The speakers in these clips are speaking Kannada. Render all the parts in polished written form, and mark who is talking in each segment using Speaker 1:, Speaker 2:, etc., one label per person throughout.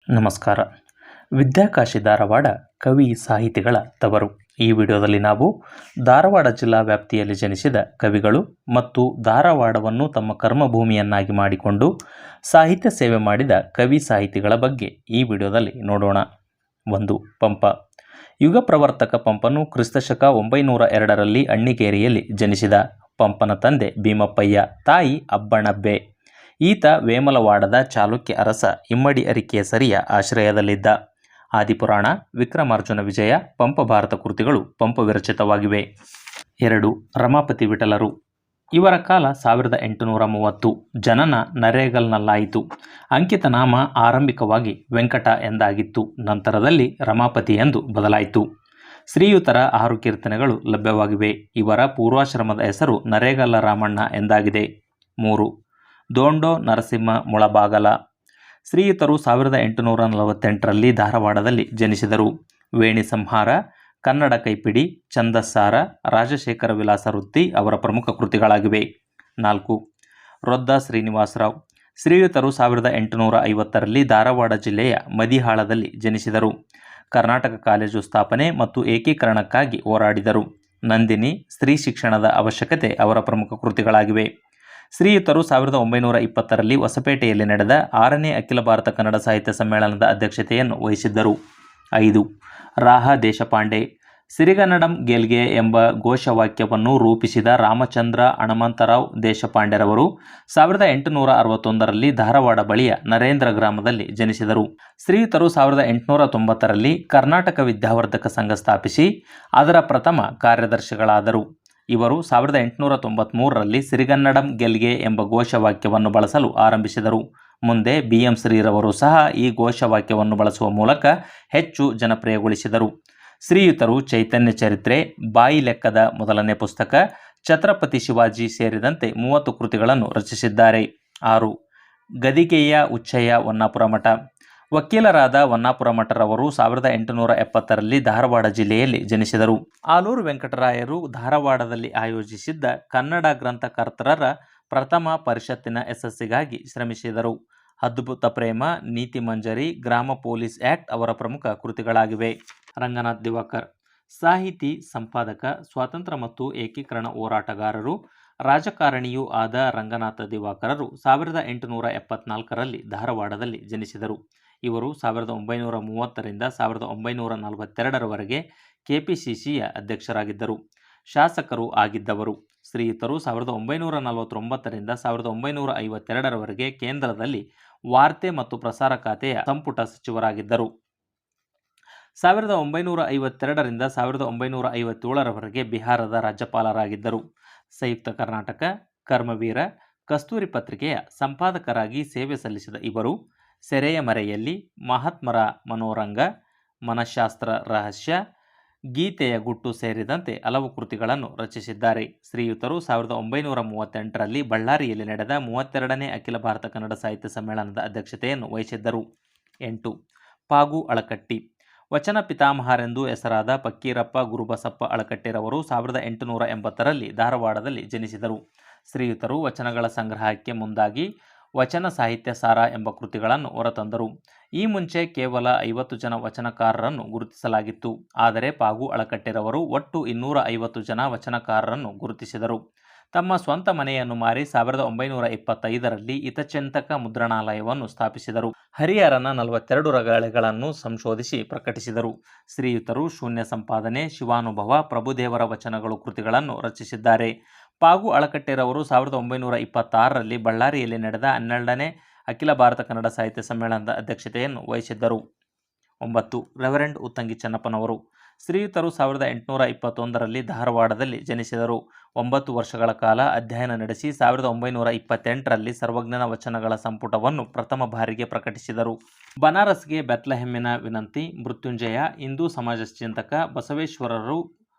Speaker 1: ನಮಸ್ಕಾರ. ವಿದ್ಯಾಕಾಶಿ ಧಾರವಾಡ ಕವಿ ಸಾಹಿತಿಗಳ ತವರು. ಈ ವಿಡಿಯೋದಲ್ಲಿ ನಾವು ಧಾರವಾಡ ಜಿಲ್ಲಾ ವ್ಯಾಪ್ತಿಯಲ್ಲಿ ಜನಿಸಿದ ಕವಿಗಳು ಮತ್ತು ಧಾರವಾಡವನ್ನು ತಮ್ಮ ಕರ್ಮಭೂಮಿಯನ್ನಾಗಿ ಮಾಡಿಕೊಂಡು ಸಾಹಿತ್ಯ ಸೇವೆ ಮಾಡಿದ ಕವಿ ಸಾಹಿತಿಗಳ ಬಗ್ಗೆ ಈ ವಿಡಿಯೋದಲ್ಲಿ ನೋಡೋಣ. 1. ಪಂಪ. ಯುಗ ಪ್ರವರ್ತಕ ಪಂಪನು ಕ್ರಿಸ್ತಶಕ 902ರಲ್ಲಿ ಅಣ್ಣಿಗೇರಿಯಲ್ಲಿ ಜನಿಸಿದ. ಪಂಪನ ತಂದೆ ಭೀಮಪ್ಪಯ್ಯ, ತಾಯಿ ಅಬ್ಬಣಬ್ಬೆ. ಈತ ವೇಮಲವಾಡದ ಚಾಲುಕ್ಯ ಅರಸ ಇಮ್ಮಡಿ ಅರಿಕೇಸರಿಯ ಆಶ್ರಯದಲ್ಲಿದ್ದ. ಆದಿಪುರಾಣ, ವಿಕ್ರಮಾರ್ಜುನ ವಿಜಯ, ಪಂಪ ಭಾರತ ಕೃತಿಗಳು ಪಂಪ ವಿರಚಿತವಾಗಿವೆ. 2. ರಮಾಪತಿ ವಿಠಲರು. ಇವರ ಕಾಲ 1830. ಜನನ ನರೇಗಲ್ನಲ್ಲಾಯಿತು. ಅಂಕಿತ ನಾಮ ಆರಂಭಿಕವಾಗಿ ವೆಂಕಟ ಎಂದಾಗಿತ್ತು. ನಂತರದಲ್ಲಿ ರಮಾಪತಿ ಎಂದು ಬದಲಾಯಿತು. ಶ್ರೀಯುತರ 6 ಕೀರ್ತನೆಗಳು ಲಭ್ಯವಾಗಿವೆ. ಇವರ ಪೂರ್ವಾಶ್ರಮದ ಹೆಸರು ನರೇಗಲ್ಲ ರಾಮಣ್ಣ ಎಂದಾಗಿದೆ. 3. ದೋಂಡೋ ನರಸಿಂಹ ಮುಳಬಾಗಲ. ಶ್ರೀಯುತರು 1848ರಲ್ಲಿ ಧಾರವಾಡದಲ್ಲಿ ಜನಿಸಿದರು. ವೇಣಿ ಸಂಹಾರ, ಕನ್ನಡ ಕೈಪಿಡಿ, ಛಂದಸ್ಸಾರ, ರಾಜಶೇಖರ ವಿಲಾಸ ವೃತ್ತಿ ಅವರ ಪ್ರಮುಖ ಕೃತಿಗಳಾಗಿವೆ. 4. ರೊದ್ದ ಶ್ರೀನಿವಾಸರಾವ್. ಶ್ರೀಯುತರು 1850ರಲ್ಲಿ ಧಾರವಾಡ ಜಿಲ್ಲೆಯ ಮದಿಹಾಳದಲ್ಲಿ ಜನಿಸಿದರು. ಕರ್ನಾಟಕ ಕಾಲೇಜು ಸ್ಥಾಪನೆ ಮತ್ತು ಏಕೀಕರಣಕ್ಕಾಗಿ ಹೋರಾಡಿದರು. ನಂದಿನಿ, ಸ್ತ್ರೀ ಶಿಕ್ಷಣದ ಅವಶ್ಯಕತೆ ಅವರ ಪ್ರಮುಖ ಕೃತಿಗಳಾಗಿವೆ. ಶ್ರೀಯುತರು 1920ರಲ್ಲಿ ಹೊಸಪೇಟೆಯಲ್ಲಿ ನಡೆದ 6ನೇ ಅಖಿಲ ಭಾರತ ಕನ್ನಡ ಸಾಹಿತ್ಯ ಸಮ್ಮೇಳನದ ಅಧ್ಯಕ್ಷತೆಯನ್ನು ವಹಿಸಿದ್ದರು. 5. ರಾಹ ದೇಶಪಾಂಡೆ. ಸಿರಿಗನ್ನಡಂ ಗೆಲ್ಗೆ ಎಂಬ ಘೋಷವಾಕ್ಯವನ್ನು ರೂಪಿಸಿದ ರಾಮಚಂದ್ರ ಹಣಮಂತರಾವ್ ದೇಶಪಾಂಡೆರವರು 1861ರಲ್ಲಿ ಧಾರವಾಡ ಬಳಿಯ ನರೇಂದ್ರ ಗ್ರಾಮದಲ್ಲಿ ಜನಿಸಿದರು. ಶ್ರೀಯುತರು 1890ರಲ್ಲಿ ಕರ್ನಾಟಕ ವಿದ್ಯಾವರ್ಧಕ ಸಂಘ ಸ್ಥಾಪಿಸಿ ಅದರ ಪ್ರಥಮ ಕಾರ್ಯದರ್ಶಿಗಳಾದರು. ಇವರು 1893ರಲ್ಲಿ ಸಿರಿಗನ್ನಡಂ ಗೆಲ್ಗೆ ಎಂಬ ಘೋಷವಾಕ್ಯವನ್ನು ಬಳಸಲು ಆರಂಭಿಸಿದರು. ಮುಂದೆ BM ಶ್ರೀರವರು ಸಹ ಈ ಘೋಷವಾಕ್ಯವನ್ನು ಬಳಸುವ ಮೂಲಕ ಹೆಚ್ಚು ಜನಪ್ರಿಯಗೊಳಿಸಿದರು. ಶ್ರೀಯುತರು ಚೈತನ್ಯ ಚರಿತ್ರೆ, ಬಾಯಿ ಲೆಕ್ಕದ ಮೊದಲನೇ ಪುಸ್ತಕ, ಛತ್ರಪತಿ ಶಿವಾಜಿ ಸೇರಿದಂತೆ 30 ಕೃತಿಗಳನ್ನು ರಚಿಸಿದ್ದಾರೆ. 6. ಗದಿಗೆಯ ಉಚ್ಚಯ್ಯ ಹೊನ್ನಾಪುರ ಮಠ. ವಕೀಲರಾದ ಹೊನ್ನಾಪುರ ಮಠರವರು 1870ರಲ್ಲಿ ಧಾರವಾಡ ಜಿಲ್ಲೆಯಲ್ಲಿ ಜನಿಸಿದರು. ಆಲೂರು ವೆಂಕಟರಾಯರು ಧಾರವಾಡದಲ್ಲಿ ಆಯೋಜಿಸಿದ್ದ ಕನ್ನಡ ಗ್ರಂಥಕರ್ತರರ ಪ್ರಥಮ ಪರಿಷತ್ತಿನ ಯಶಸ್ಸಿಗಾಗಿ ಶ್ರಮಿಸಿದರು. ಅದ್ಭುತ ಪ್ರೇಮ, ನೀತಿ ಮಂಜರಿ, ಗ್ರಾಮ ಪೊಲೀಸ್ ಆಕ್ಟ್ ಅವರ ಪ್ರಮುಖ ಕೃತಿಗಳಾಗಿವೆ. ರಂಗನಾಥ್ ದಿವಾಕರ್. ಸಾಹಿತಿ, ಸಂಪಾದಕ, ಸ್ವಾತಂತ್ರ್ಯ ಮತ್ತು ಏಕೀಕರಣ ಹೋರಾಟಗಾರರು, ರಾಜಕಾರಣಿಯೂ ಆದ ರಂಗನಾಥ ದಿವಾಕರರು 1874ರಲ್ಲಿ ಧಾರವಾಡದಲ್ಲಿ ಜನಿಸಿದರು. ಇವರು 1930ರಿಂದ 1942ರವರೆಗೆ KPCCಯ ಅಧ್ಯಕ್ಷರಾಗಿದ್ದರು. ಶಾಸಕರು ಆಗಿದ್ದವರು. ಶ್ರೀಯುತರು 1949ರಿಂದ 1952ರವರೆಗೆ ಕೇಂದ್ರದಲ್ಲಿ ವಾರ್ತೆ ಮತ್ತು ಪ್ರಸಾರ ಖಾತೆಯ ಸಂಪುಟ ಸಚಿವರಾಗಿದ್ದರು. 1952ರಿಂದ 1957ರವರೆಗೆ ಬಿಹಾರದ ರಾಜ್ಯಪಾಲರಾಗಿದ್ದರು. ಸಂಯುಕ್ತ ಕರ್ನಾಟಕ, ಕರ್ಮವೀರ, ಕಸ್ತೂರಿ ಪತ್ರಿಕೆಯ ಸಂಪಾದಕರಾಗಿ ಸೇವೆ ಸಲ್ಲಿಸಿದ ಇವರು ಸೆರೆಯ ಮರೆಯಲ್ಲಿ, ಮಹಾತ್ಮರ ಮನೋರಂಗ, ಮನಃಶಾಸ್ತ್ರ ರಹಸ್ಯ, ಗೀತೆಯ ಗುಟ್ಟು ಸೇರಿದಂತೆ ಹಲವು ಕೃತಿಗಳನ್ನು ರಚಿಸಿದ್ದಾರೆ. ಶ್ರೀಯುತರು 1938ರಲ್ಲಿ ಬಳ್ಳಾರಿಯಲ್ಲಿ ನಡೆದ 32ನೇ ಅಖಿಲ ಭಾರತ ಕನ್ನಡ ಸಾಹಿತ್ಯ ಸಮ್ಮೇಳನದ ಅಧ್ಯಕ್ಷತೆಯನ್ನು ವಹಿಸಿದ್ದರು. 8. ಪಾಗು ಅಳಕಟ್ಟಿ. ವಚನ ಪಿತಾಮಹರೆಂದು ಹೆಸರಾದ ಫಕ್ಕೀರಪ್ಪ ಗುರುಬಸಪ್ಪ ಅಳಕಟ್ಟಿರವರು 1880ರಲ್ಲಿ ಧಾರವಾಡದಲ್ಲಿ ಜನಿಸಿದರು. ಶ್ರೀಯುತರು ವಚನಗಳ ಸಂಗ್ರಹಕ್ಕೆ ಮುಂದಾಗಿ ವಚನ ಸಾಹಿತ್ಯ ಸಾರ ಎಂಬ ಕೃತಿಗಳನ್ನು ಹೊರತಂದರು. ಈ ಮುಂಚೆ ಕೇವಲ 50 ಜನ ವಚನಕಾರರನ್ನು ಗುರುತಿಸಲಾಗಿತ್ತು. ಆದರೆ ಪಾಗು ಅಳಕಟ್ಟಿರವರು ಒಟ್ಟು 250 ಜನ ವಚನಕಾರರನ್ನು ಗುರುತಿಸಿದರು. ತಮ್ಮ ಸ್ವಂತ ಮನೆಯನ್ನು ಮಾರಿ 1925ರಲ್ಲಿ ಹಿತಚಿಂತಕ ಮುದ್ರಣಾಲಯವನ್ನು ಸ್ಥಾಪಿಸಿದರು. ಹರಿಹರನ 42 ರಗಳೆಗಳನ್ನು ಸಂಶೋಧಿಸಿ ಪ್ರಕಟಿಸಿದರು. ಶ್ರೀಯುತರು ಶೂನ್ಯ ಸಂಪಾದನೆ, ಶಿವಾನುಭವ, ಪ್ರಭುದೇವರ ವಚನಗಳು ಕೃತಿಗಳನ್ನು ರಚಿಸಿದ್ದಾರೆ. ಪಾಗು ಅಳಕಟ್ಟಿರವರು 1926ರಲ್ಲಿ ಬಳ್ಳಾರಿಯಲ್ಲಿ ನಡೆದ 12ನೇ ಅಖಿಲ ಭಾರತ ಕನ್ನಡ ಸಾಹಿತ್ಯ ಸಮ್ಮೇಳನದ ಅಧ್ಯಕ್ಷತೆಯನ್ನು ವಹಿಸಿದ್ದರು. 9. ರೆವರೆಂಡ್ ಉತ್ತಂಗಿ ಚೆನ್ನಪ್ಪನವರು. ಶ್ರೀಯುತರು 1821ರಲ್ಲಿ ಧಾರವಾಡದಲ್ಲಿ ಜನಿಸಿದರು. 9 ವರ್ಷಗಳ ಕಾಲ ಅಧ್ಯಯನ ನಡೆಸಿ 1928ರಲ್ಲಿ ಸರ್ವಜ್ಞನ ವಚನಗಳ ಸಂಪುಟವನ್ನು ಪ್ರಥಮ ಬಾರಿಗೆ ಪ್ರಕಟಿಸಿದರು. ಬನಾರಸ್ಗೆ ಬೆತ್ಲೆಹೆಮ್ಮಿನ ವಿನಂತಿ, ಮೃತ್ಯುಂಜಯ, ಹಿಂದೂ ಸಮಾಜ ಚಿಂತಕ, ಬಸವೇಶ್ವರರು,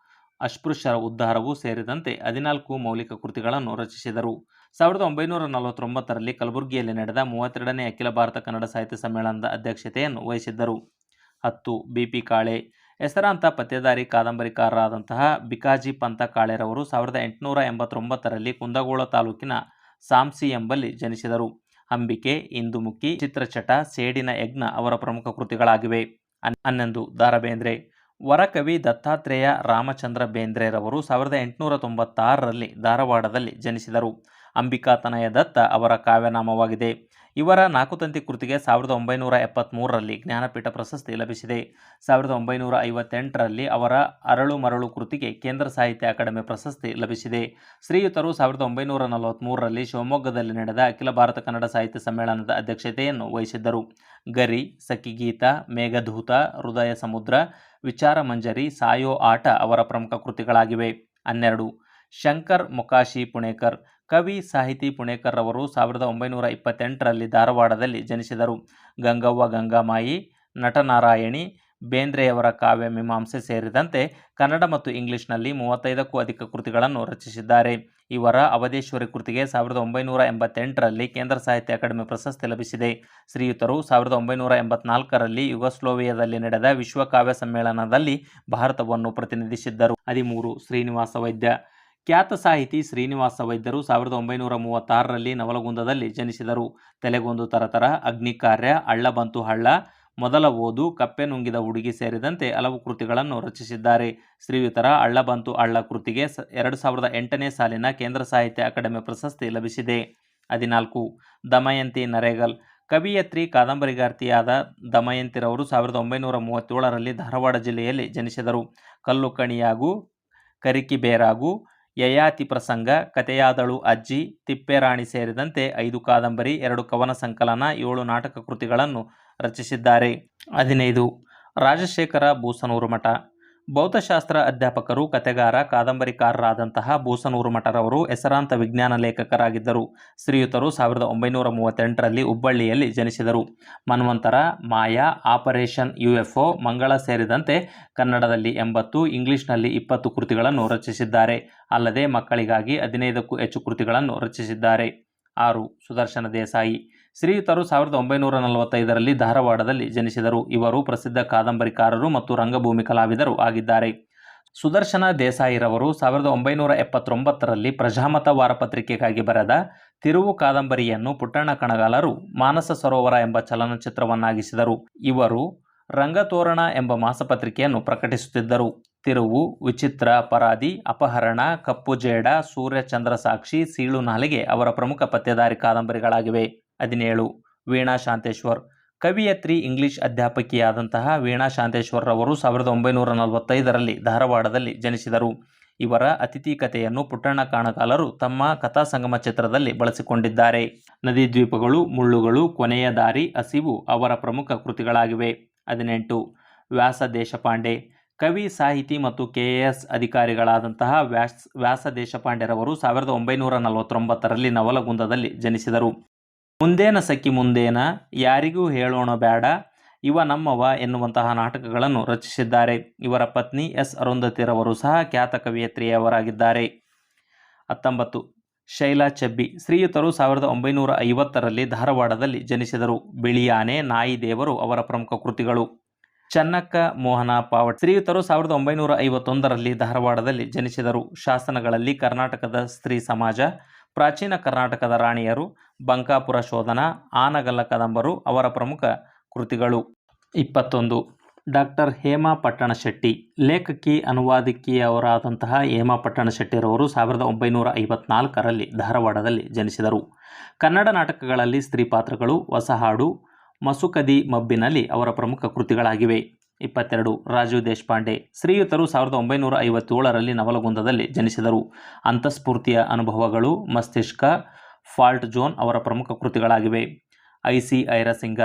Speaker 1: ಅಸ್ಪೃಶ್ಯರ ಉದ್ಧಾರವು ಸೇರಿದಂತೆ 14 ಮೌಲಿಕ ಕೃತಿಗಳನ್ನು ರಚಿಸಿದರು. 1949ರಲ್ಲಿ ಕಲಬುರಗಿಯಲ್ಲಿ ನಡೆದ 32ನೇ ಅಖಿಲ ಭಾರತ ಕನ್ನಡ ಸಾಹಿತ್ಯ ಸಮ್ಮೇಳನದ ಅಧ್ಯಕ್ಷತೆಯನ್ನು ವಹಿಸಿದ್ದರು. 10. BP ಕಾಳೆ. ಹೆಸರಾಂತ ಪತ್ತೇದಾರಿ ಕಾದಂಬರಿಕಾರರಾದಂತಹ ಬಿಕಾಜಿ ಪಂತ ಕಾಳೆರವರು 1889ರಲ್ಲಿ ಕುಂದಗೋಳ ತಾಲೂಕಿನ ಸಾಂಸಿ ಎಂಬಲ್ಲಿ ಜನಿಸಿದರು. ಅಂಬಿಕೆ, ಇಂದುಮುಖಿ, ಚಿತ್ರಚಟ, ಸೇಡಿನ ಯಜ್ಞ ಅವರ ಪ್ರಮುಖ ಕೃತಿಗಳಾಗಿವೆ. 11. ದ. ರಾ ಬೇಂದ್ರೆ. ವರಕವಿ ದತ್ತಾತ್ರೇಯ ರಾಮಚಂದ್ರ ಬೇಂದ್ರೆರವರು 1896ರಲ್ಲಿ ಧಾರವಾಡದಲ್ಲಿ ಜನಿಸಿದರು. ಅಂಬಿಕಾತನಯ ದತ್ತ ಅವರ ಕಾವ್ಯನಾಮವಾಗಿದೆ. ಇವರ 4 ತಂತಿ ಕೃತಿಗೆ 1973ರಲ್ಲಿ ಜ್ಞಾನಪೀಠ ಪ್ರಶಸ್ತಿ ಲಭಿಸಿದೆ. 1958ರಲ್ಲಿ ಅವರ ಅರಳು ಮರಳು ಕೃತಿಗೆ ಕೇಂದ್ರ ಸಾಹಿತ್ಯ ಅಕಾಡೆಮಿ ಪ್ರಶಸ್ತಿ ಲಭಿಸಿದೆ. ಶ್ರೀಯುತರು 1943ರಲ್ಲಿ ಶಿವಮೊಗ್ಗದಲ್ಲಿ ನಡೆದ ಅಖಿಲ ಭಾರತ ಕನ್ನಡ ಸಾಹಿತ್ಯ ಸಮ್ಮೇಳನದ ಅಧ್ಯಕ್ಷತೆಯನ್ನು ವಹಿಸಿದ್ದರು. ಗರಿ, ಸಖಿಗೀತ, ಮೇಘದೂತ, ಹೃದಯ ಸಮುದ್ರ, ವಿಚಾರ ಮಂಜರಿ, ಸಾಯೋ ಆಟ ಅವರ ಪ್ರಮುಖ ಕೃತಿಗಳಾಗಿವೆ. 12. ಶಂಕರ್ ಮೊಕಾಶಿ ಪುಣೇಕರ್. ಕವಿ, ಸಾಹಿತಿ ಪುಣೇಕರ್ ರವರು 1928ರಲ್ಲಿ ಧಾರವಾಡದಲ್ಲಿ ಜನಿಸಿದರು. ಗಂಗವ್ವ ಗಂಗಾಮಾಯಿ, ನಟನಾರಾಯಣಿ, ಬೇಂದ್ರೆಯವರ ಕಾವ್ಯ ಮೀಮಾಂಸೆ ಸೇರಿದಂತೆ ಕನ್ನಡ ಮತ್ತು ಇಂಗ್ಲಿಷ್ನಲ್ಲಿ 35ಕ್ಕೂ ಅಧಿಕ ಕೃತಿಗಳನ್ನು ರಚಿಸಿದ್ದಾರೆ. ಇವರ ಅವಧೇಶ್ವರಿ ಕೃತಿಗೆ 1988ರಲ್ಲಿ ಕೇಂದ್ರ ಸಾಹಿತ್ಯ ಅಕಾಡೆಮಿ ಪ್ರಶಸ್ತಿ ಲಭಿಸಿದೆ. ಶ್ರೀಯುತರು 1984ರಲ್ಲಿ ಯುಗೋಸ್ಲೋವಿಯಾದಲ್ಲಿ ನಡೆದ ವಿಶ್ವ ಕಾವ್ಯ ಸಮ್ಮೇಳನದಲ್ಲಿ ಭಾರತವನ್ನು ಪ್ರತಿನಿಧಿಸಿದ್ದರು. 13. ಶ್ರೀನಿವಾಸ ವೈದ್ಯ. ಖ್ಯಾತ ಸಾಹಿತಿ ಶ್ರೀನಿವಾಸ ವೈದ್ಯರು 1936ರಲ್ಲಿ ನವಲಗುಂದದಲ್ಲಿ ಜನಿಸಿದರು. ತಲೆಗೊಂದು ತರತರ, ಅಗ್ನಿಕಾರ್ಯ, ಹಳ್ಳ ಬಂತು ಹಳ್ಳ, ಮೊದಲ ಓದು, ಕಪ್ಪೆ ನುಂಗಿದ ಹುಡುಗಿ ಸೇರಿದಂತೆ ಹಲವು ಕೃತಿಗಳನ್ನು ರಚಿಸಿದ್ದಾರೆ. ಶ್ರೀಯುತರ ಹಳ್ಳ ಬಂತು ಹಳ್ಳ ಕೃತಿಗೆ 2008ನೇ ಸಾಲಿನ ಕೇಂದ್ರ ಸಾಹಿತ್ಯ ಅಕಾಡೆಮಿ ಪ್ರಶಸ್ತಿ ಲಭಿಸಿದೆ. 14. ದಮಯಂತಿ ನರೇಗಲ್. ಕವಿಯತ್ರಿ, ಕಾದಂಬರಿಗಾರ್ತಿಯಾದ ದಮಯಂತಿರವರು 1937ರಲ್ಲಿ ಧಾರವಾಡ ಜಿಲ್ಲೆಯಲ್ಲಿ ಜನಿಸಿದರು. ಕಲ್ಲು ಕಣಿಯಾಗು, ಕರಿಕಿ ಬೇರಾಗು, ಯಯಾತಿ ಪ್ರಸಂಗ, ಕಥೆಯಾದಳು ಅಜ್ಜಿ, ತಿಪ್ಪೇರಾಣಿ ಸೇರಿದಂತೆ 5 ಕಾದಂಬರಿ, 2 ಕವನ ಸಂಕಲನ, 7 ನಾಟಕ ಕೃತಿಗಳನ್ನು ರಚಿಸಿದ್ದಾರೆ. 15. ರಾಜಶೇಖರ ಬೂಸನೂರು ಮಠ. ಭೌತಶಾಸ್ತ್ರ ಅಧ್ಯಾಪಕರು, ಕಥೆಗಾರ, ಕಾದಂಬರಿಕಾರರಾದಂತಹ ಬೂಸನೂರು ಮಠರವರು ಹೆಸರಾಂತ ವಿಜ್ಞಾನ ಲೇಖಕರಾಗಿದ್ದರು. ಶ್ರೀಯುತರು 1938ರಲ್ಲಿ ಹುಬ್ಬಳ್ಳಿಯಲ್ಲಿ ಜನಿಸಿದರು. ಮನ್ವಂತರ, ಮಾಯಾ, ಆಪರೇಷನ್ UFO, ಮಂಗಳ ಸೇರಿದಂತೆ ಕನ್ನಡದಲ್ಲಿ 80, ಇಂಗ್ಲಿಷ್ನಲ್ಲಿ 20 ಕೃತಿಗಳನ್ನು ರಚಿಸಿದ್ದಾರೆ. ಅಲ್ಲದೆ ಮಕ್ಕಳಿಗಾಗಿ 15ಕ್ಕೂ ಹೆಚ್ಚು ಕೃತಿಗಳನ್ನು ರಚಿಸಿದ್ದಾರೆ. 6. ಸುದರ್ಶನ ದೇಸಾಯಿ. ಶ್ರೀಯುತರು 1945ರಲ್ಲಿ ಧಾರವಾಡದಲ್ಲಿ ಜನಿಸಿದರು. ಇವರು ಪ್ರಸಿದ್ಧ ಕಾದಂಬರಿಕಾರರು ಮತ್ತು ರಂಗಭೂಮಿ ಕಲಾವಿದರು ಆಗಿದ್ದಾರೆ. ಸುದರ್ಶನ ದೇಸಾಯಿರವರು 1979ರಲ್ಲಿ ಪ್ರಜಾಮತ ವಾರಪತ್ರಿಕೆಗಾಗಿ ಬರೆದ ತಿರುವು ಕಾದಂಬರಿಯನ್ನು ಪುಟ್ಟಣ್ಣ ಕಣಗಾಲರು ಮಾನಸ ಸರೋವರ ಎಂಬ ಚಲನಚಿತ್ರವನ್ನಾಗಿಸಿದರು. ಇವರು ರಂಗತೋರಣ ಎಂಬ ಮಾಸಪತ್ರಿಕೆಯನ್ನು ಪ್ರಕಟಿಸುತ್ತಿದ್ದರು. ತಿರುವು, ವಿಚಿತ್ರ, ಅಪರಾಧಿ, ಅಪಹರಣ, ಕಪ್ಪು ಜೇಡ, ಸೂರ್ಯ ಚಂದ್ರ ಸಾಕ್ಷಿ, ಸೀಳು ನಾಲಿಗೆ ಅವರ ಪ್ರಮುಖ ಪತ್ತೆದಾರಿ ಕಾದಂಬರಿಗಳಾಗಿವೆ. 17. ವೀಣಾ ಶಾಂತೇಶ್ವರ್. ಕವಿಯತ್ರಿ, ಇಂಗ್ಲಿಷ್ ಅಧ್ಯಾಪಕಿಯಾದಂತಹ ವೀಣಾ ಶಾಂತೇಶ್ವರ್ ರವರು 1945ರಲ್ಲಿ ಧಾರವಾಡದಲ್ಲಿ ಜನಿಸಿದರು. ಇವರ ಅತಿಥಿ ಕಥೆಯನ್ನು ಪುಟ್ಟಣ್ಣ ಕಣಗಾಲರು ತಮ್ಮ ಕಥಾಸಂಗಮ ಚಿತ್ರದಲ್ಲಿ ಬಳಸಿಕೊಂಡಿದ್ದಾರೆ. ನದಿ ದ್ವೀಪಗಳು, ಮುಳ್ಳುಗಳು, ಕೊನೆಯ ದಾರಿ, ಹಸಿವು ಅವರ ಪ್ರಮುಖ ಕೃತಿಗಳಾಗಿವೆ. 18. ವ್ಯಾಸ ದೇಶಪಾಂಡೆ. ಕವಿ, ಸಾಹಿತಿ ಮತ್ತು KAS ಅಧಿಕಾರಿಗಳಾದಂತಹ ವ್ಯಾಸ ದೇಶಪಾಂಡೆರವರು 1949ರಲ್ಲಿ ನವಲಗುಂದದಲ್ಲಿ ಜನಿಸಿದರು. ಮುಂದೇನ ಸಖಿ ಮುಂದೇನ, ಯಾರಿಗೂ ಹೇಳೋಣ ಬ್ಯಾಡ, ಇವ ನಮ್ಮವ ಎನ್ನುವಂತಹ ನಾಟಕಗಳನ್ನು ರಚಿಸಿದ್ದಾರೆ. ಇವರ ಪತ್ನಿ S. ಅರುಂಧತಿರವರು ಸಹ ಖ್ಯಾತ ಕವಿಯತ್ರಿಯವರಾಗಿದ್ದಾರೆ. 19. ಶೈಲಾ ಚೆಬ್ಬಿ. ಶ್ರೀಯುತರು 1950ರಲ್ಲಿ ಧಾರವಾಡದಲ್ಲಿ ಜನಿಸಿದರು. ಬಿಳಿಯಾನೆ, ನಾಯಿ ದೇವರು ಅವರ ಪ್ರಮುಖ ಕೃತಿಗಳು. ಚನ್ನಕ್ಕ ಮೋಹನ ಪಾವಟ್. ಶ್ರೀಯುತರು 1951ರಲ್ಲಿ ಧಾರವಾಡದಲ್ಲಿ ಜನಿಸಿದರು. ಶಾಸನಗಳಲ್ಲಿ ಕರ್ನಾಟಕದ ಸ್ತ್ರೀ ಸಮಾಜ, ಪ್ರಾಚೀನ ಕರ್ನಾಟಕದ ರಾಣಿಯರು, ಬಂಕಾಪುರ ಶೋಧನ, ಆನಗಲ್ಲ ಕದಂಬರು ಅವರ ಪ್ರಮುಖ ಕೃತಿಗಳು. 21. ಡಾಕ್ಟರ್ ಹೇಮಾ ಪಟ್ಟಣಶೆಟ್ಟಿ. ಲೇಖಕಿ, ಅನುವಾದಕಿಯವರಾದಂತಹ ಹೇಮಾ ಪಟ್ಟಣಶೆಟ್ಟಿರವರು 1954ರಲ್ಲಿ ಧಾರವಾಡದಲ್ಲಿ ಜನಿಸಿದರು. ಕನ್ನಡ ನಾಟಕಗಳಲ್ಲಿ ಸ್ತ್ರೀ ಪಾತ್ರಗಳು, ಹೊಸ ಹಾಡು, ಮಸುಕದಿ ಮಬ್ಬಿನಲ್ಲಿ ಅವರ ಪ್ರಮುಖ ಕೃತಿಗಳಾಗಿವೆ. 22. ರಾಜು ದೇಶಪಾಂಡೆ. ಶ್ರೀಯುತರು 1957ರಲ್ಲಿ ನವಲಗುಂದದಲ್ಲಿ ಜನಿಸಿದರು. ಅಂತಃಸ್ಫೂರ್ತಿಯ ಅನುಭವಗಳು, ಮಸ್ತಿಷ್ಕ, ಫಾಲ್ಟ್ ಝೋನ್ ಅವರ ಪ್ರಮುಖ ಕೃತಿಗಳಾಗಿವೆ. I.C. ಐರಸಿಂಗ.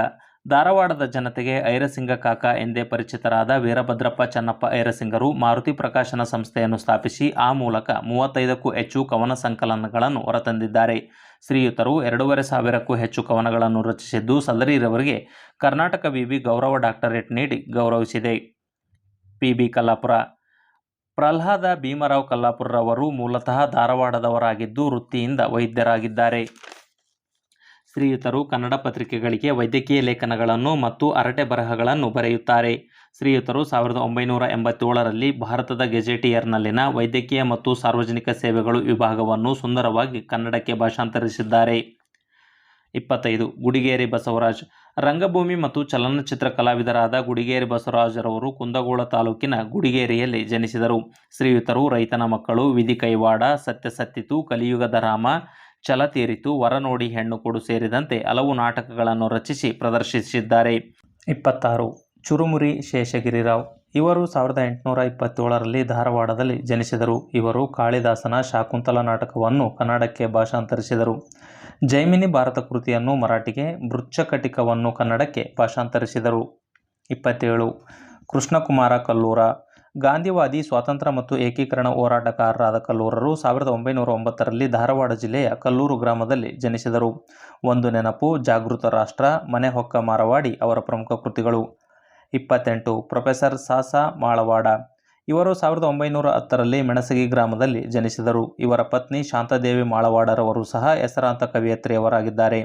Speaker 1: ಧಾರವಾಡದ ಜನತೆಗೆ ಐರಸಿಂಗ ಕಾಕ ಎಂದೇ ಪರಿಚಿತರಾದ ವೀರಭದ್ರಪ್ಪ ಚನ್ನಪ್ಪ ಐರಸಿಂಗರು ಮಾರುತಿ ಪ್ರಕಾಶನ ಸಂಸ್ಥೆಯನ್ನು ಸ್ಥಾಪಿಸಿ ಆ ಮೂಲಕ 35ಕ್ಕೂ ಹೆಚ್ಚು ಕವನ ಸಂಕಲನಗಳನ್ನು ಹೊರತಂದಿದ್ದಾರೆ. ಶ್ರೀಯುತರು 2500ಕ್ಕೂ ಹೆಚ್ಚು ಕವನಗಳನ್ನು ರಚಿಸಿದ್ದು ಸದರಿರವರಿಗೆ ಕರ್ನಾಟಕ ವಿವಿ ಗೌರವ ಡಾಕ್ಟರೇಟ್ ನೀಡಿ ಗೌರವಿಸಿದೆ. P.B. ಕಲ್ಲಾಪುರ. ಪ್ರಹ್ಲಾದ ಭೀಮರಾವ್ ಕಲ್ಲಾಪುರರವರು ಮೂಲತಃ ಧಾರವಾಡದವರಾಗಿದ್ದು ವೃತ್ತಿಯಿಂದ ವೈದ್ಯರಾಗಿದ್ದಾರೆ. ಶ್ರೀಯುತರು ಕನ್ನಡ ಪತ್ರಿಕೆಗಳಿಗೆ ವೈದ್ಯಕೀಯ ಲೇಖನಗಳನ್ನು ಮತ್ತು ಹರಟೆ ಬರಹಗಳನ್ನು ಬರೆಯುತ್ತಾರೆ. ಶ್ರೀಯುತರು 1987ರಲ್ಲಿ ಭಾರತದ ಗೆಜೆಟಿಯರ್ನಲ್ಲಿನ ವೈದ್ಯಕೀಯ ಮತ್ತು ಸಾರ್ವಜನಿಕ ಸೇವೆಗಳು ವಿಭಾಗವನ್ನು ಸುಂದರವಾಗಿ ಕನ್ನಡಕ್ಕೆ ಭಾಷಾಂತರಿಸಿದ್ದಾರೆ. 25. ಗುಡಿಗೇರಿ ಬಸವರಾಜ್. ರಂಗಭೂಮಿ ಮತ್ತು ಚಲನಚಿತ್ರ ಕಲಾವಿದರಾದ ಗುಡಿಗೇರಿ ಬಸವರಾಜರವರು ಕುಂದಗೋಳ ತಾಲೂಕಿನ ಗುಡಿಗೇರಿಯಲ್ಲಿ ಜನಿಸಿದರು. ಶ್ರೀಯುತರು ರೈತನ ಮಕ್ಕಳು, ವಿಧಿ ಕೈವಾಡ, ಸತ್ಯ ಸತ್ತಿತು, ಕಲಿಯುಗದ ರಾಮ, ಛಲ ತೀರಿತು, ವರ ನೋಡಿ ಹೆಣ್ಣು ಕೊಡು ಸೇರಿದಂತೆ ಹಲವು ನಾಟಕಗಳನ್ನು ರಚಿಸಿ ಪ್ರದರ್ಶಿಸಿದ್ದಾರೆ. 26. ಚುರುಮುರಿ ಶೇಷಗಿರಿರಾವ್. ಇವರು 1827ರಲ್ಲಿ ಧಾರವಾಡದಲ್ಲಿ ಜನಿಸಿದರು. ಇವರು ಕಾಳಿದಾಸನ ಶಾಕುಂತಲ ನಾಟಕವನ್ನು ಕನ್ನಡಕ್ಕೆ ಭಾಷಾಂತರಿಸಿದರು. ಜೈಮಿನಿ ಭಾರತ ಕೃತಿಯನ್ನು ಮರಾಠಿಗೆ, ಮೃಚ್ಛಕಟಿಕವನ್ನು ಕನ್ನಡಕ್ಕೆ ಭಾಷಾಂತರಿಸಿದರು. 27. ಕೃಷ್ಣಕುಮಾರ ಕಲ್ಲೂರ. ಗಾಂಧಿವಾದಿ, ಸ್ವಾತಂತ್ರ್ಯ ಮತ್ತು ಏಕೀಕರಣ ಹೋರಾಟಗಾರರಾದ ಕಲ್ಲೂರರು 1909ರಲ್ಲಿ ಧಾರವಾಡ ಜಿಲ್ಲೆಯ ಕಲ್ಲೂರು ಗ್ರಾಮದಲ್ಲಿ ಜನಿಸಿದರು. ಒಂದು ನೆನಪು, ಜಾಗೃತ ರಾಷ್ಟ್ರ, ಮನೆ ಹೊಕ್ಕ ಮಾರವಾಡಿ ಅವರ ಪ್ರಮುಖ ಕೃತಿಗಳು. 28. ಪ್ರೊಫೆಸರ್ ಸ. ಮಾಳವಾಡ. ಇವರು 1910ರಲ್ಲಿ ಮೆಣಸಗಿ ಗ್ರಾಮದಲ್ಲಿ ಜನಿಸಿದರು. ಇವರ ಪತ್ನಿ ಶಾಂತಾದೇವಿ ಮಾಳವಾಡರವರು ಸಹ ಹೆಸರಾಂತ ಕವಯತ್ರಿಯವರಾಗಿದ್ದಾರೆ.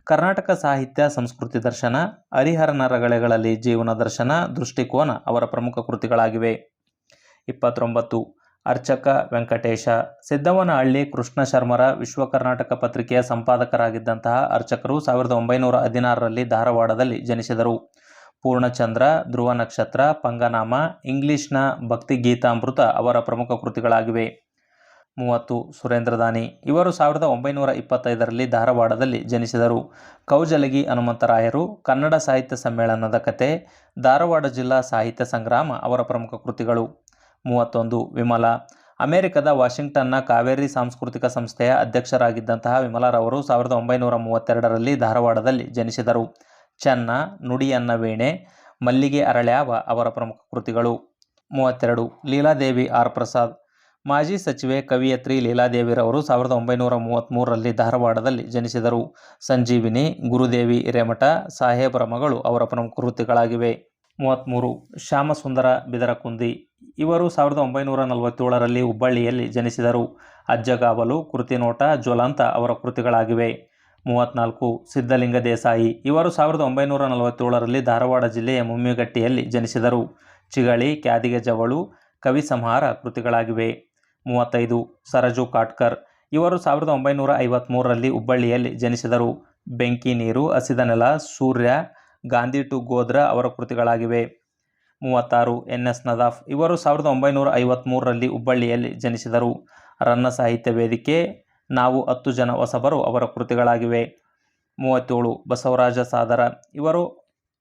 Speaker 1: ಕರ್ನಾಟಕ ಸಾಹಿತ್ಯ ಸಂಸ್ಕೃತಿ ದರ್ಶನ, ಹರಿಹರನ ರಗಳೆಗಳಲ್ಲಿ ಜೀವನ ದರ್ಶನ, ದೃಷ್ಟಿಕೋನ ಅವರ ಪ್ರಮುಖ ಕೃತಿಗಳಾಗಿವೆ. 29. ಅರ್ಚಕ ವೆಂಕಟೇಶ. ಸಿದ್ದವ್ವನಹಳ್ಳಿ ಕೃಷ್ಣ ಶರ್ಮರ ವಿಶ್ವ ಕರ್ನಾಟಕ ಪತ್ರಿಕೆಯ ಸಂಪಾದಕರಾಗಿದ್ದಂತಹ ಅರ್ಚಕರು 1916ರಲ್ಲಿ ಧಾರವಾಡದಲ್ಲಿ ಜನಿಸಿದರು. ಪೂರ್ಣಚಂದ್ರ, ಧ್ರುವ ನಕ್ಷತ್ರ, ಪಂಗನಾಮ, ಇಂಗ್ಲಿಷ್ನ ಭಕ್ತಿಗೀತಾಮೃತ ಅವರ ಪ್ರಮುಖ ಕೃತಿಗಳಾಗಿವೆ. 30. ಸುರೇಂದ್ರದಾನಿ. ಇವರು 1925ರಲ್ಲಿ ಧಾರವಾಡದಲ್ಲಿ ಜನಿಸಿದರು. ಕೌಜಲಗಿ ಹನುಮಂತರಾಯರು, ಕನ್ನಡ ಸಾಹಿತ್ಯ ಸಮ್ಮೇಳನದ ಕತೆ, ಧಾರವಾಡ ಜಿಲ್ಲಾ ಸಾಹಿತ್ಯ ಸಂಗ್ರಾಮ ಅವರ ಪ್ರಮುಖ ಕೃತಿಗಳು. 31. ವಿಮಲಾ. ಅಮೆರಿಕದ ವಾಷಿಂಗ್ಟನ್ನ ಕಾವೇರಿ ಸಾಂಸ್ಕೃತಿಕ ಸಂಸ್ಥೆಯ ಅಧ್ಯಕ್ಷರಾಗಿದ್ದಂತಹ ವಿಮಲಾರವರು 1932ರಲ್ಲಿ ಧಾರವಾಡದಲ್ಲಿ ಜನಿಸಿದರು. ಚೆನ್ನ, ನುಡಿಯನ್ನ ವೀಣೆ, ಮಲ್ಲಿಗೆ ಅರಳ್ಯಾವ ಅವರ ಪ್ರಮುಖ ಕೃತಿಗಳು. 32. ಲೀಲಾದೇವಿ ಆರ್ ಪ್ರಸಾದ್. ಮಾಜಿ ಸಚಿವೆ, ಕವಿಯತ್ರಿ ಲೀಲಾದೇವಿರವರು 1933ರಲ್ಲಿ ಧಾರವಾಡದಲ್ಲಿ ಜನಿಸಿದರು. ಸಂಜೀವಿನಿ, ಗುರುದೇವಿ ಹಿರೇಮಠ, ಸಾಹೇಬರ ಮಗಳು ಅವರ ಪ್ರಮುಖ ಕೃತಿಗಳಾಗಿವೆ. 33. ಶ್ಯಾಮಸುಂದರ ಬಿದರಕುಂದಿ. ಇವರು 1947ರಲ್ಲಿ ಹುಬ್ಬಳ್ಳಿಯಲ್ಲಿ ಜನಿಸಿದರು. ಅಜ್ಜಗಾವಲು, ಕೃತಿನೋಟ, ಜ್ವಲಂತ ಅವರ ಕೃತಿಗಳಾಗಿವೆ. 34. ಸಿದ್ಧಲಿಂಗ ದೇಸಾಯಿ. ಇವರು 1947ರಲ್ಲಿ ಧಾರವಾಡ ಜಿಲ್ಲೆಯ ಮುಮ್ಮಿಗಟ್ಟಿಯಲ್ಲಿ ಜನಿಸಿದರು. ಚಿಗಳಿ, ಕ್ಯಾದಿಗೆ ಜವಳು, ಕವಿ ಸಂಹಾರ ಕೃತಿಗಳಾಗಿವೆ. 35. ಸರಜು ಕಾಟ್ಕರ್. ಇವರು 1953ರಲ್ಲಿ ಹುಬ್ಬಳ್ಳಿಯಲ್ಲಿ ಜನಿಸಿದರು. ಬೆಂಕಿ ನೀರು, ಹಸಿದ ನೆಲ, ಸೂರ್ಯ, ಗಾಂಧಿ ಟು ಗೋದ್ರ ಅವರ ಕೃತಿಗಳಾಗಿವೆ. 36. ಎನ್. ಎಸ್. ನದಾಫ್. ಇವರು 1953ರಲ್ಲಿ ಹುಬ್ಬಳ್ಳಿಯಲ್ಲಿ ಜನಿಸಿದರು. ರನ್ನ ಸಾಹಿತ್ಯ ವೇದಿಕೆ, ನಾವು 10 ಜನ ಹೊಸಬರು ಅವರ ಕೃತಿಗಳಾಗಿವೆ. 37. ಬಸವರಾಜ ಸಾದರ. ಇವರು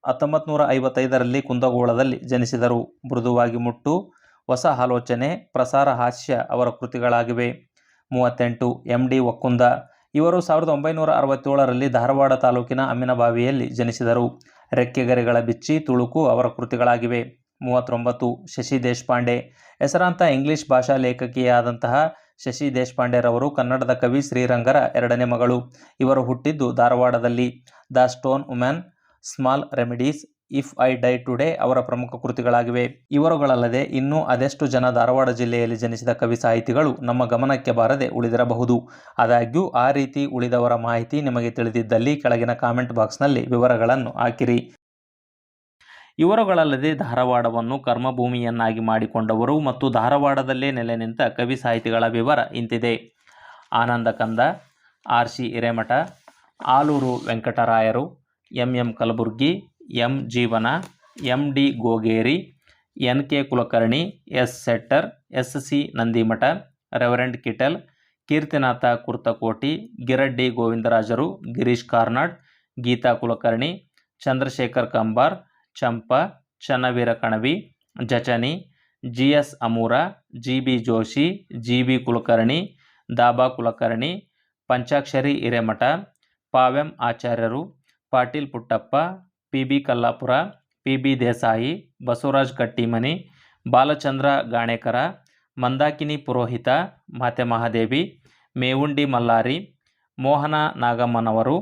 Speaker 1: 1955ರಲ್ಲಿ ಕುಂದಗೋಳದಲ್ಲಿ ಜನಿಸಿದರು. ಮೃದುವಾಗಿ ಮುಟ್ಟು, ಹೊಸ ಆಲೋಚನೆ, ಪ್ರಸಾರ ಹಾಸ್ಯ ಅವರ ಕೃತಿಗಳಾಗಿವೆ. 38. ಎಂ. ಡಿ. ಒಕ್ಕುಂದ. ಇವರು 1967ರಲ್ಲಿ ಧಾರವಾಡ ತಾಲೂಕಿನ ಅಮ್ಮಿನಬಾವಿಯಲ್ಲಿ ಜನಿಸಿದರು. ರೆಕ್ಕೆಗರಿಗಳ ಬಿಚ್ಚಿ, ತುಳುಕು ಅವರ ಕೃತಿಗಳಾಗಿವೆ. 39. ಶಶಿ ದೇಶಪಾಂಡೆ. ಹೆಸರಾಂತ ಇಂಗ್ಲಿಷ್ ಭಾಷಾ ಲೇಖಕಿಯಾದಂತಹ ಶಶಿ ದೇಶಪಾಂಡೆರವರು ಕನ್ನಡದ ಕವಿ ಶ್ರೀರಂಗರ ಎರಡನೇ ಮಗಳು. ಇವರು ಹುಟ್ಟಿದ್ದು ಧಾರವಾಡದಲ್ಲಿ. The stone women, small remedies, if I dye today ಅವರ ಪ್ರಮುಖ ಕೃತಿಗಳಾಗಿವೆ. ಇವರುಗಳಲ್ಲದೆ ಇನ್ನೂ ಅದೆಷ್ಟು ಜನ ಧಾರವಾಡ ಜಿಲ್ಲೆಯಲ್ಲಿ ಜನಿಸಿದ ಕವಿ ಸಾಹಿತಿಗಳು ನಮ್ಮ ಗಮನಕ್ಕೆ ಬಾರದೆ ಉಳಿದಿರಬಹುದು. ಆದಾಗ್ಯೂ ಆ ರೀತಿ ಉಳಿದವರ ಮಾಹಿತಿ ನಿಮಗೆ ತಿಳಿದಿದ್ದಲ್ಲಿ ಕೆಳಗಿನ ಕಾಮೆಂಟ್ ಬಾಕ್ಸ್ನಲ್ಲಿ ವಿವರಗಳನ್ನು ಹಾಕಿರಿ. ಇವರುಗಳಲ್ಲದೆ ಧಾರವಾಡವನ್ನು ಕರ್ಮಭೂಮಿಯನ್ನಾಗಿ ಮಾಡಿಕೊಂಡವರು ಮತ್ತು ಧಾರವಾಡದಲ್ಲೇ ನೆಲೆ ನಿಂತ ಕವಿ ಸಾಹಿತಿಗಳ ವಿವರ ಇಂತಿದೆ. ಆನಂದ ಕಂದ, ಆರ್. ಸಿ. ಹಿರೇಮಠ, ಆಲೂರು ವೆಂಕಟರಾಯರು, M. M. Kalburgi, M. Jeevana, M. D. Gogeri, N. K. Kulkarni, S. Settar, S. C. Nandimath, reverend Kittel, Keertinatha Kurtakoti, Giraddi ಗೋವಿಂದರಾಜರು, Girish Karnad, Geetha Kulkarni, Chandrashekhar Kambar, Champa, Channaveera Kanavi, Jachani, G. S. Amur, G. B. Joshi, G. B. Kulkarni, Daba Kulkarni, Panchakshari Hiremath, Pavem ಆಚಾರ್ಯರು, Patil Puttappa, P. B. Kallapura, P. B. Desai, Basavaraj Kattimani, Balachandra Ganekar, Mandakini ಪುರೋಹಿತ, ಮಾತೆ ಮಹಾದೇವಿ, ಮೇವುಂಡಿ ಮಲ್ಲಾರಿ, ಮೋಹನ ನಾಗಮ್ಮನವರು,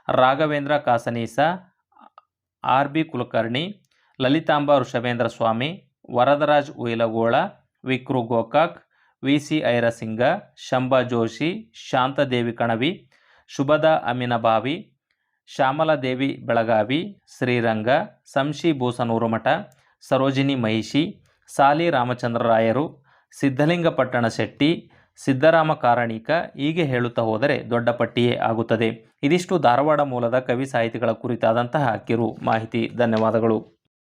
Speaker 1: ರಾಘವೇಂದ್ರ ಕಾಸನೀಸ, ಆರ್. ಬಿ. ಕುಲಕರ್ಣಿ, ಲಲಿತಾಂಬ ವೃಷಭೇಂದ್ರ ಸ್ವಾಮಿ, ವರದರಾಜ್ ಉಯಿಲಗೋಳ, ವಿಕ್ರು ಗೋಕಾಕ್, ವಿ. ಸಿ. ಐರಸಿಂಗ, ಶಂಭಾ ಜೋಶಿ, ಶಾಂತದೇವಿ ಕಣವಿ, ಶುಭದ ಅಮಿನಬಾವಿ, ಶ್ಯಾಮಲಾದೇವಿ ಬೆಳಗಾವಿ, ಶ್ರೀರಂಗ, ಸಂಶಿ ಬೂಸನೂರುಮಠ, ಸರೋಜಿನಿ ಮಹಿಷಿ, ಸಾಲಿ ರಾಮಚಂದ್ರರಾಯರು, ಸಿದ್ಧಲಿಂಗ ಪಟ್ಟಣ ಶೆಟ್ಟಿ, ಸಿದ್ದರಾಮ ಕಾರಣಿಕ, ಹೀಗೆ ಹೇಳುತ್ತಾ ಹೋದರೆ ದೊಡ್ಡ ಪಟ್ಟಿಯೇ ಆಗುತ್ತದೆ. ಇದಿಷ್ಟು ಧಾರವಾಡ ಮೂಲದ ಕವಿ ಸಾಹಿತಿಗಳ ಕುರಿತಾದಂತಹ ಕಿರು ಮಾಹಿತಿ. ಧನ್ಯವಾದಗಳು.